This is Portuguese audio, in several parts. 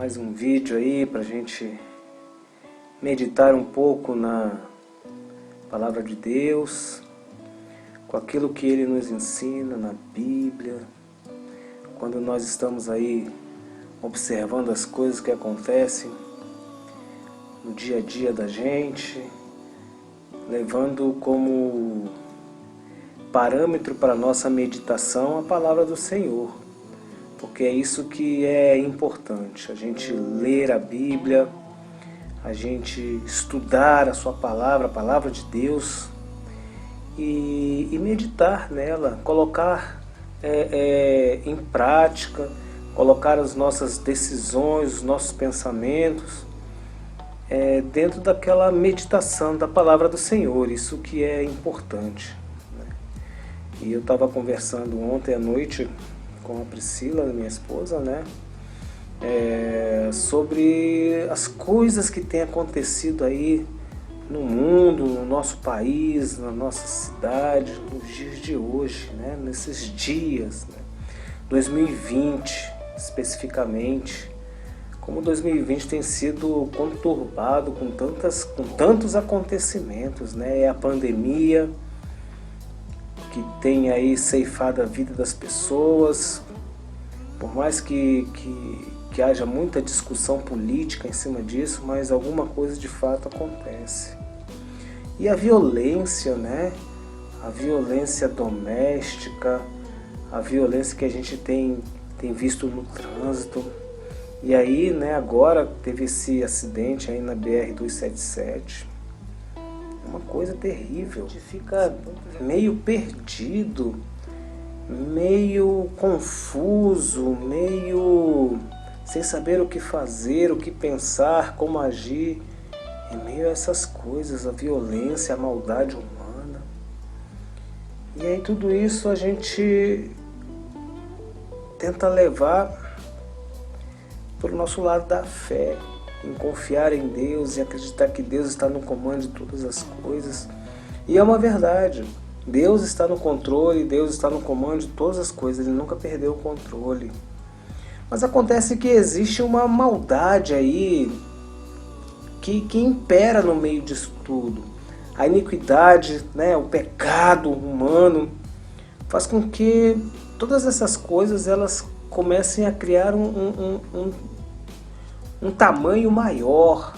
mais um vídeo aí para a gente meditar um pouco na Palavra de Deus, com aquilo que Ele nos ensina na Bíblia, quando nós estamos aí observando as coisas que acontecem no dia a dia da gente, levando como parâmetro para a nossa meditação a Palavra do Senhor. Porque é isso que é importante, a gente ler a Bíblia, a gente estudar a sua palavra, a palavra de Deus, e meditar nela, colocar em prática, colocar as nossas decisões, os nossos pensamentos dentro daquela meditação da palavra do Senhor, isso que é importante. E eu estava conversando ontem à noite com a Priscila, minha esposa, sobre as coisas que têm acontecido aí no mundo, no nosso país, na nossa cidade, nos dias de hoje, nesses dias, 2020 especificamente, como 2020 tem sido conturbado com tantos acontecimentos, É a pandemia que tem aí ceifado a vida das pessoas, por mais que haja muita discussão política em cima disso, mas alguma coisa de fato acontece. E a violência, A violência doméstica, a violência que a gente tem visto no trânsito. E aí, agora teve esse acidente aí na BR-277. Uma coisa terrível, a gente fica meio perdido, meio confuso, meio sem saber o que fazer, o que pensar, como agir, em meio a essas coisas, a violência, a maldade humana. E aí tudo isso a gente tenta levar para o nosso lado da fé, em confiar em Deus e acreditar que Deus está no comando de todas as coisas. E é uma verdade, Deus está no controle, Deus está no comando de todas as coisas, Ele nunca perdeu o controle. Mas acontece que existe uma maldade aí que impera no meio disso tudo. A iniquidade, o pecado humano faz com que todas essas coisas elas comecem a criar um tamanho maior,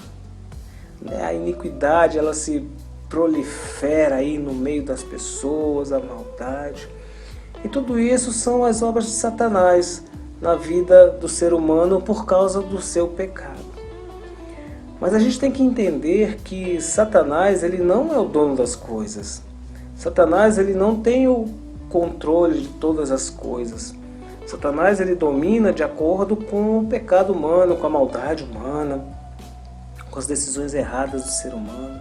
A iniquidade ela se prolifera aí no meio das pessoas, a maldade. E tudo isso são as obras de Satanás na vida do ser humano por causa do seu pecado. Mas a gente tem que entender que Satanás ele não é o dono das coisas. Satanás ele não tem o controle de todas as coisas. Satanás ele domina de acordo com o pecado humano, com a maldade humana, com as decisões erradas do ser humano.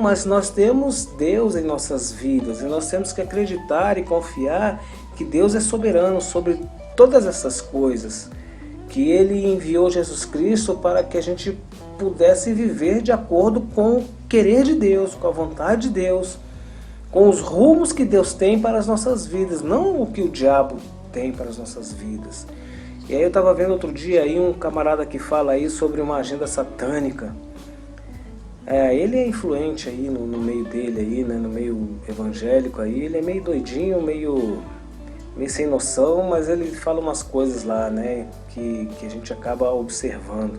Mas nós temos Deus em nossas vidas e nós temos que acreditar e confiar que Deus é soberano sobre todas essas coisas, que Ele enviou Jesus Cristo para que a gente pudesse viver de acordo com o querer de Deus, com a vontade de Deus, com os rumos que Deus tem para as nossas vidas, não o que o diabo tem para as nossas vidas. E aí eu estava vendo outro dia aí um camarada que fala aí sobre uma agenda satânica. Ele é influente aí no meio dele aí, no meio evangélico aí, ele é meio doidinho, meio sem noção, mas ele fala umas coisas lá, que a gente acaba observando.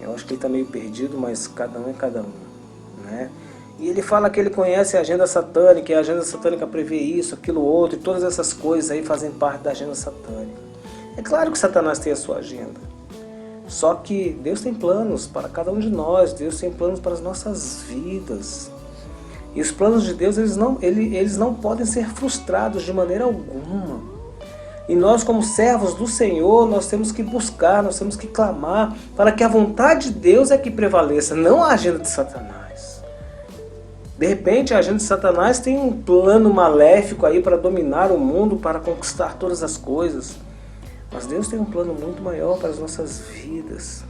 Eu acho que ele está meio perdido, mas cada um é cada um, E ele fala que ele conhece a agenda satânica, e a agenda satânica prevê isso, aquilo, outro, e todas essas coisas aí fazem parte da agenda satânica. É claro que Satanás tem a sua agenda. Só que Deus tem planos para cada um de nós, Deus tem planos para as nossas vidas. E os planos de Deus, eles não podem ser frustrados de maneira alguma. E nós, como servos do Senhor, nós temos que buscar, nós temos que clamar para que a vontade de Deus é que prevaleça, não a agenda de Satanás. De repente, a agenda de Satanás tem um plano maléfico aí para dominar o mundo, para conquistar todas as coisas. Mas Deus tem um plano muito maior para as nossas vidas.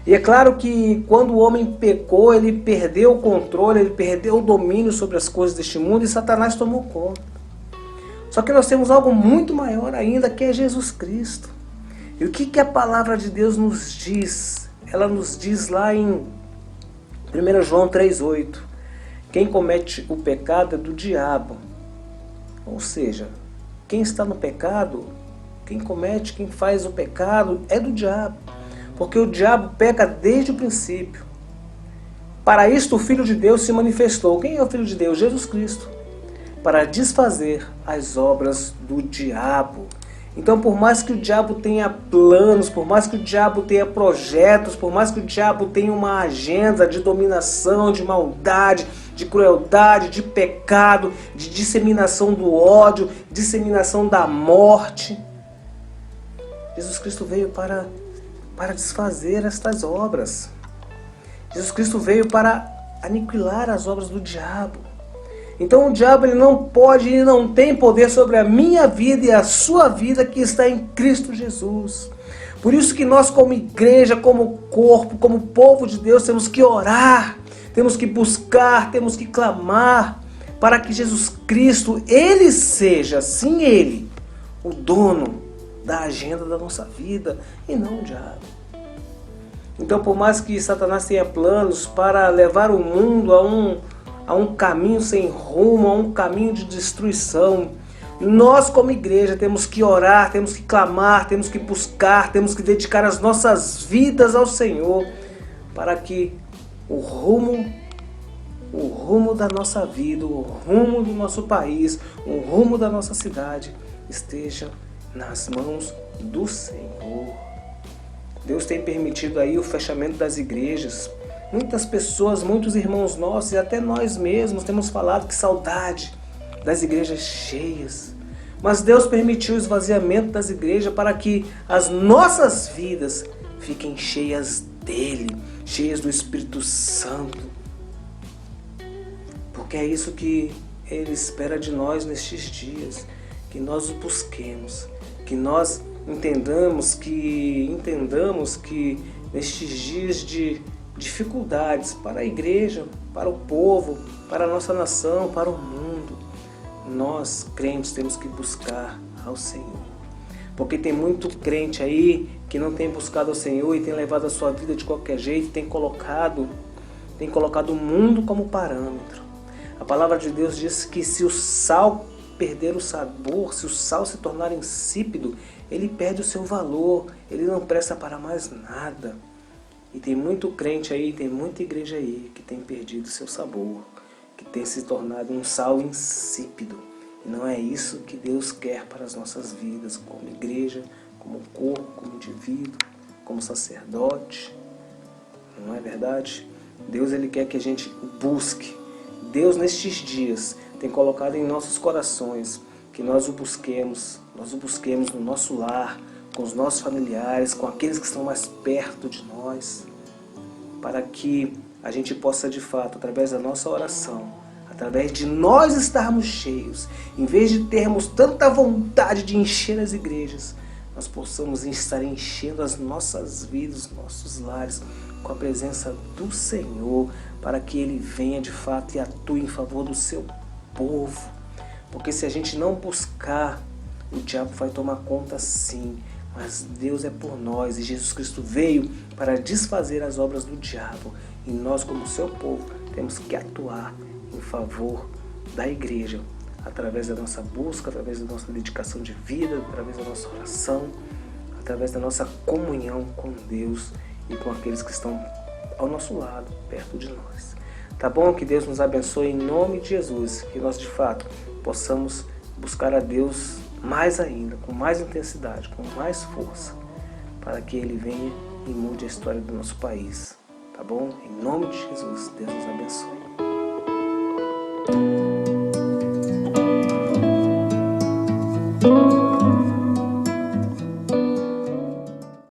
E é claro que quando o homem pecou, ele perdeu o controle, ele perdeu o domínio sobre as coisas deste mundo e Satanás tomou conta. Só que nós temos algo muito maior ainda, que é Jesus Cristo. E o que a palavra de Deus nos diz? Ela nos diz lá em 1 João 3,8: quem comete o pecado é do diabo. Ou seja, quem está no pecado, quem faz o pecado é do diabo. Porque o diabo peca desde o princípio. Para isto o Filho de Deus se manifestou. Quem é o Filho de Deus? Jesus Cristo. Para desfazer as obras do diabo. Então, por mais que o diabo tenha planos, por mais que o diabo tenha projetos, por mais que o diabo tenha uma agenda de dominação, de maldade, de crueldade, de pecado, de disseminação do ódio, disseminação da morte, Jesus Cristo veio para desfazer estas obras. Jesus Cristo veio para aniquilar as obras do diabo. Então o diabo ele não pode e não tem poder sobre a minha vida e a sua vida que está em Cristo Jesus. Por isso que nós como igreja, como corpo, como povo de Deus, temos que orar, temos que buscar, temos que clamar para que Jesus Cristo, Ele seja, sim Ele, o dono da agenda da nossa vida e não o diabo. Então por mais que Satanás tenha planos para levar o mundo a um caminho sem rumo, a um caminho de destruição, nós como igreja temos que orar, temos que clamar, temos que buscar, temos que dedicar as nossas vidas ao Senhor para que o rumo da nossa vida, o rumo do nosso país, o rumo da nossa cidade esteja nas mãos do Senhor. Deus tem permitido aí o fechamento das igrejas. Muitas pessoas, muitos irmãos nossos e até nós mesmos temos falado que saudade das igrejas cheias. Mas Deus permitiu o esvaziamento das igrejas para que as nossas vidas fiquem cheias dele, cheias do Espírito Santo. Porque é isso que Ele espera de nós nestes dias, que nós o busquemos, que nós entendamos que nestes dias de dificuldades para a igreja, para o povo, para a nossa nação, para o mundo, nós crentes temos que buscar ao Senhor. Porque tem muito crente aí que não tem buscado ao Senhor e tem levado a sua vida de qualquer jeito, tem colocado o mundo como parâmetro. A palavra de Deus diz que se o sal perder o sabor, se o sal se tornar insípido, ele perde o seu valor, ele não presta para mais nada. E tem muito crente aí, tem muita igreja aí que tem perdido o seu sabor, que tem se tornado um sal insípido. E não é isso que Deus quer para as nossas vidas, como igreja, como corpo, como indivíduo, como sacerdote. Não é verdade? Deus ele quer que a gente busque. Deus nestes dias tem colocado em nossos corações que nós o busquemos no nosso lar, com os nossos familiares, com aqueles que estão mais perto de nós, para que a gente possa de fato, através da nossa oração, através de nós estarmos cheios, em vez de termos tanta vontade de encher as igrejas, nós possamos estar enchendo as nossas vidas, nossos lares, com a presença do Senhor, para que Ele venha de fato e atue em favor do seu povo. Porque se a gente não buscar, o diabo vai tomar conta sim, mas Deus é por nós e Jesus Cristo veio para desfazer as obras do diabo. E nós, como seu povo, temos que atuar em favor da igreja, através da nossa busca, através da nossa dedicação de vida, através da nossa oração, através da nossa comunhão com Deus e com aqueles que estão ao nosso lado, perto de nós. Tá bom? Que Deus nos abençoe em nome de Jesus, que nós de fato possamos buscar a Deus mais ainda, com mais intensidade, com mais força, para que Ele venha e mude a história do nosso país. Tá bom? Em nome de Jesus, Deus nos abençoe.